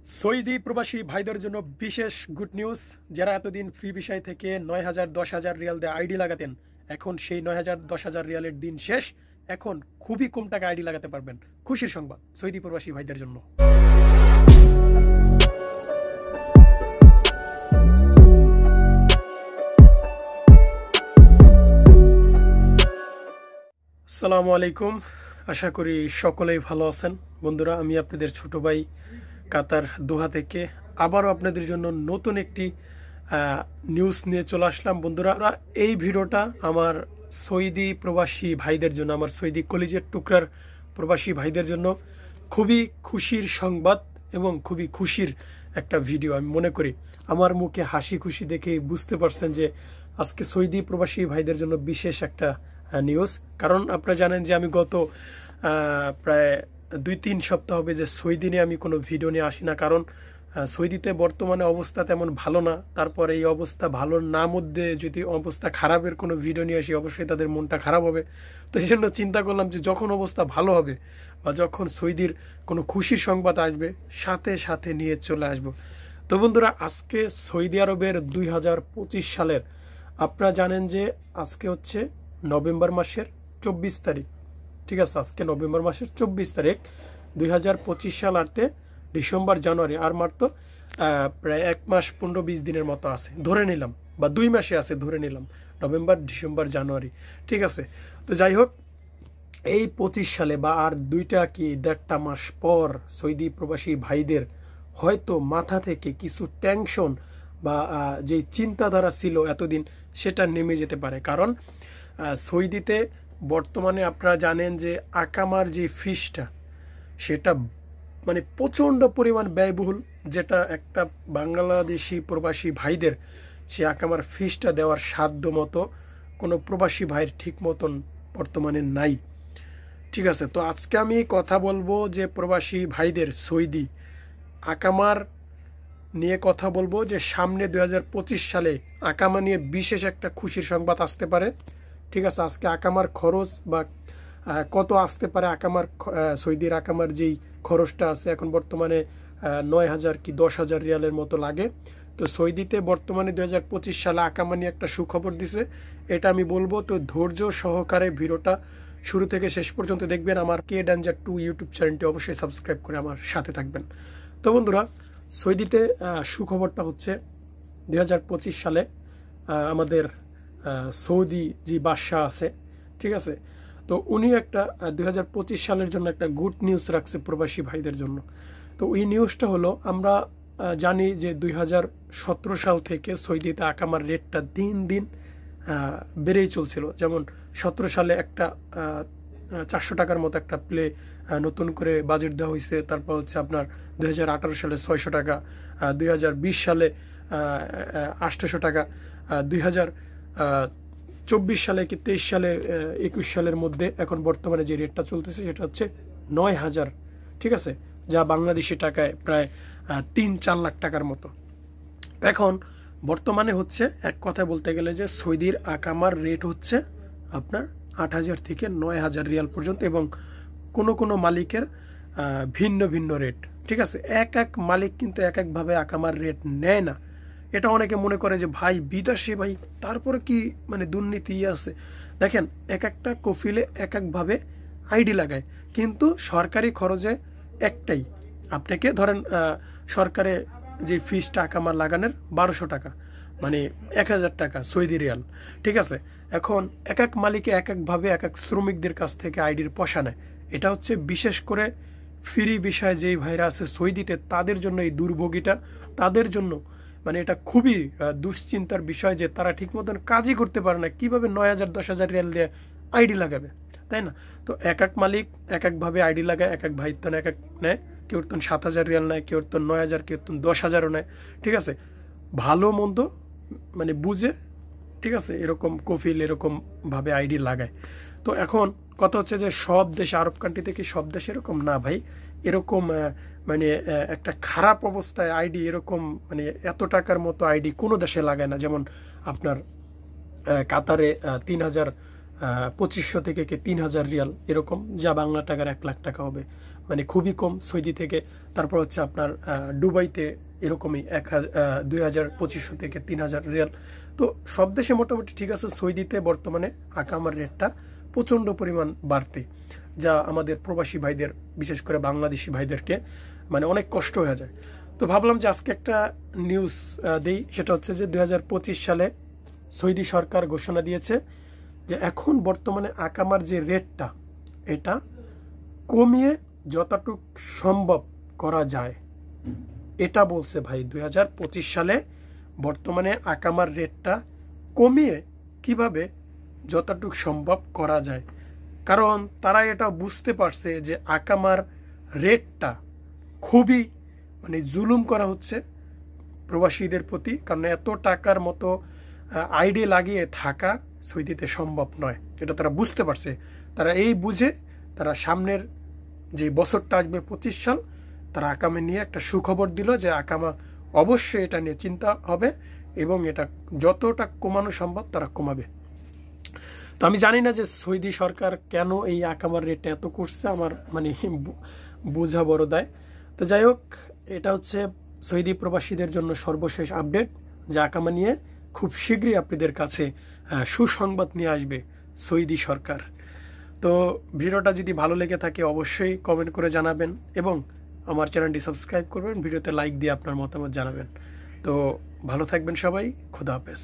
Saudi প্রবাসী ভাইদের জন্য বিশেষ গুড নিউজ। যারা এতদিন ফ্রি ভিসায় থেকে ৯,০০০ ১০,০০০ রিয়াল দিয়ে আইডি লাগাতেন, এখন সেই ৯,০০০ ১০,০০০ রিয়ালের দিন শেষ। এখন খুবই কম টাকা আইডি লাগাতে পারবেন। খুশির সংবাদ সৌদি প্রবাসী ভাইদের জন্য। আসসালামু আলাইকুম, আশা করি সকলেই ভালো আছেন। বন্ধুরা, আমি আপনাদের ছোট ভাই কাতার দোহা থেকে আবারও আপনাদের জন্য নতুন একটি নিউজ নিয়ে চলে আসলাম। বন্ধুরা, এই ভিডিওটা আমার সৌদি প্রবাসী ভাইদের জন্য, আমার সৌদি কলিজের টুকরার প্রবাসী ভাইদের জন্য খুবই খুশির সংবাদ এবং খুবই খুশির একটা ভিডিও। আমি মনে করি আমার মুখে হাসি খুশি দেখে বুঝতে পারছেন যে আজকে সৌদি প্রবাসী ভাইদের জন্য বিশেষ একটা নিউজ। কারণ আপনারা জানেন যে আমি গত প্রায় ২-৩ সপ্তাহ হবে যে সৌদি নিয়ে আমি কোনো ভিডিও নিয়ে আসি না। কারণ সৌদিতে বর্তমানে অবস্থা তেমন ভালো না। তারপরে এই অবস্থা ভালো না মধ্যে যদি অবস্থা খারাপের কোনো ভিডিও নিয়ে আসি, অবশ্যই তাদের মনটা খারাপ হবে। তো এই জন্য চিন্তা করলাম যে যখন অবস্থা ভালো হবে বা যখন সৌদির কোনো খুশির সংবাদ আসবে, সাথে সাথে নিয়ে চলে আসবো। তো বন্ধুরা, আজকে সৌদি আরবের ২০২৫ সালের, আপনারা জানেন যে আজকে হচ্ছে নভেম্বর মাসের ২৪ তারিখ। ঠিক আছে, আজকে নভেম্বর মাসের ২৪ তারিখ ২০২৫ সাল। আটে ডিসেম্বর, জানুয়ারি, আর মাত্র প্রায় ১ মাস ১৫-২০ দিনের মতো আছে ধরে নিলাম, বা ২ মাসে আছে ধরে নিলাম, নভেম্বর, ডিসেম্বর, জানুয়ারি। ঠিক আছে, তো যাই হোক, এই ২৫ সালে বা আর ১.৫ মাস পর সৌদি প্রবাসী ভাইদের হয়তো মাথা থেকে কিছু টেনশন বা যে চিন্তাধারা ছিল এতদিন, সেটা নেমে যেতে পারে। কারণ সৌদিতে বর্তমানে আপনারা জানেন যে আকামার যে ফিসটা, সেটা মানে প্রচণ্ড পরিমাণ ব্যয়বহুল, যেটা একটা বাংলাদেশি প্রবাসী ভাইদের সে আকামার ফিসটা দেওয়ার সাধ্য মতো কোনো প্রবাসী ভাইয়ের ঠিক মতন বর্তমানে নাই। ঠিক আছে, তো আজকে আমি কথা বলবো যে প্রবাসী ভাইদের সৌদি আকামার নিয়ে কথা বলবো, যে সামনে ২০২৫ সালে আকামা নিয়ে বিশেষ একটা খুশির সংবাদ আসতে পারে। ঠিক আছে, আজকে আকামার খরচ বা কত আসতে পারে, আকামার সৌদির আকামার যেই খরচটা আছে এখন বর্তমানে ৯,০০০ কি ১০,০০০ রিয়ালের মতো লাগে। তো সৌদিতে বর্তমানে ২০২৫ সালে আকামা নিয়ে একটা সুখবর দিছে, এটা আমি বলবো। তো ধৈর্য সহকারে ভিডিওটা শুরু থেকে শেষ পর্যন্ত দেখবেন। আমার কে ডেঞ্জার 2 ইউটিউব চ্যানেলটি অবশ্যই সাবস্ক্রাইব করে আমার সাথে থাকবেন। তো বন্ধুরা, সৌদিতে সুখবরটা হচ্ছে ২০২৫ সালে আমাদের সৌদি যে বাদশাহ আছে, ঠিক আছে, তো উনি একটা ২০২৫ সালের জন্য একটা গুড নিউজ রাখছে প্রবাসী ভাইদের জন্য। তো ওই নিউজটা হলো, আমরা জানি যে ২০১৭ সাল থেকে সৌদিতে আকামার রেটটা দিন দিন বেড়েই চলছিল। যেমন ১৭ সালে একটা ৪০০ টাকার মতো একটা প্লে নতুন করে বাজেট দেওয়া হয়েছে। তারপর হচ্ছে আপনার ২০১৮ সালে ৬০০ টাকা, ২০২০ সালে ৮০০ টাকা, ২০২৪ সালে কি ২৩ সালে ২১ সালের মধ্যে এখন বর্তমানে যে রেটটা চলতেছে সেটা হচ্ছে ৯,০০০। ঠিক আছে, যা বাংলাদেশি টাকায় প্রায় ৩-৪ লাখ টাকার মতো। এখন বর্তমানে হচ্ছে এক কথায় বলতে গেলে যে সৌদির আকামার রেট হচ্ছে আপনার ৮,০০০ থেকে ৯,০০০ রিয়াল পর্যন্ত, এবং কোনো কোনো মালিকের ভিন্ন ভিন্ন রেট। ঠিক আছে, এক এক মালিক কিন্তু এক একভাবে আকামার রেট নেয় না। এটা অনেকে মনে করে যে ভাই বিদেশে, ভাই তারপরে কি মানে দুর্নীতি আছে। দেখেন, এক একটা কফিলে এক একভাবে আইডি লাগায়, কিন্তু সরকারি খরচে একটাই। আপনাকে ধরেন সরকারে যে ফিসটা আকামা লাগানোর ১২০০ টাকা, মানে ১,০০০ টাকা সৌদি রিয়াল। ঠিক আছে, এখন এক এক মালিকে এক একভাবে এক এক শ্রমিকদের কাছ থেকে আইডির পয়সা নেয়। এটা হচ্ছে বিশেষ করে ফ্রি বিষয় যেই ভাইরা আছে সৌদিতে, তাদের জন্য এই দুর্ভোগীটা, তাদের জন্য মানে এটা খুবই দুশ্চিন্তার বিষয় যে তারা ঠিক মতন কাজই করতে পারে না, কিভাবে ৯,০০০ ১০,০০০ রিয়াল দিয়ে আইডি লাগাবে, তাই না? তো এক এক মালিক এক একভাবে আইডি লাগায়, এক এক ভাইতন এক এক নেয়। কেউ তো ৭,০০০ রিয়াল নেয়, কেউ তো ৯,০০০, কেউ তো ১০,০০০ও নেয়। ঠিক আছে, ভালো মন্দ মানে বুঝে, ঠিক আছে, এরকম কফিল এরকম ভাবে আইডি লাগায়। তো এখন কথা হচ্ছে যে সব দেশে, আরব কান্ট্রি থেকে সব দেশে এরকম না ভাই। এরকম মানে একটা খারাপ অবস্থায় আইডি, এরকম মানে এত টাকার মতো আইডি কোনো দেশে লাগায় না। যেমন আপনার কাতারে ৩,০০০ 2500 থেকে 3000 রিয়াল এরকম, যা বাংলা টাকার 1 লাখ টাকা হবে, মানে খুবই কম সৌদি থেকে। তারপর হচ্ছে আপনার দুবাইতে এরকমই 2500 থেকে 3000 রিয়াল। তো সব দেশে মোটামুটি ঠিক আছে, সৌদিতে বর্তমানে আকামার রেটটা প্রচণ্ড পরিমাণ বাড়তে, যা আমাদের প্রবাসী ভাইদের, বিশেষ করে বাংলাদেশি ভাইদেরকে মানে অনেক কষ্ট হয়ে যায়। তো ভাবলাম যে আজকে একটা নিউজ দেই, সেটা হচ্ছে যে 2025 সালে সৌদি সরকার ঘোষণা দিয়েছে যে এখন বর্তমানে আকামার যে রেটটা, এটা কমিয়ে যতটুক সম্ভব করা যায়, এটা বলছে ভাই। 2025 সালে বর্তমানে আকামার রেটটা কমিয়ে কিভাবে যতটুক সম্ভব করা যায়, কারণ তারা এটা বুঝতে পারছে যে আকামার রেটটা খুবই মানে জুলুম করা হচ্ছে প্রবাসীদের প্রতি, কারণ এত টাকার মতো আইডি লাগিয়ে থাকা সৌদিতে সম্ভব নয়, এটা তারা বুঝতে পারছে। তারা এই বুঝে তারা সামনের যে বছরটা আসবে 25 সাল, তারা আকামে নিয়ে একটা সুখবর দিল যে আকামা অবশ্যই এটা নিয়ে চিন্তা হবে এবং এটা যতটা কমানো সম্ভব তারা কমাবে। তো আমি জানি না যে সৌদি সরকার কেন এই আকামার রেটটা এত করছে, আমার মানে বোঝা বড় দায়। তো যাই হোক, এটা হচ্ছে সৌদি প্রবাসীদের জন্য সর্বশেষ আপডেট, যে আকামা নিয়ে খুব শীঘ্রই আপনাদের কাছে সুসংবাদ নিয়ে আসবে সৌদি সরকার। তো ভিডিওটা যদি ভালো লেগে থাকে অবশ্যই কমেন্ট করে জানাবেন এবং আমার চ্যানেলটি সাবস্ক্রাইব করবেন, ভিডিওতে লাইক দিয়ে আপনার মতামত জানাবেন। তো ভালো থাকবেন সবাই, খোদা হাফেজ।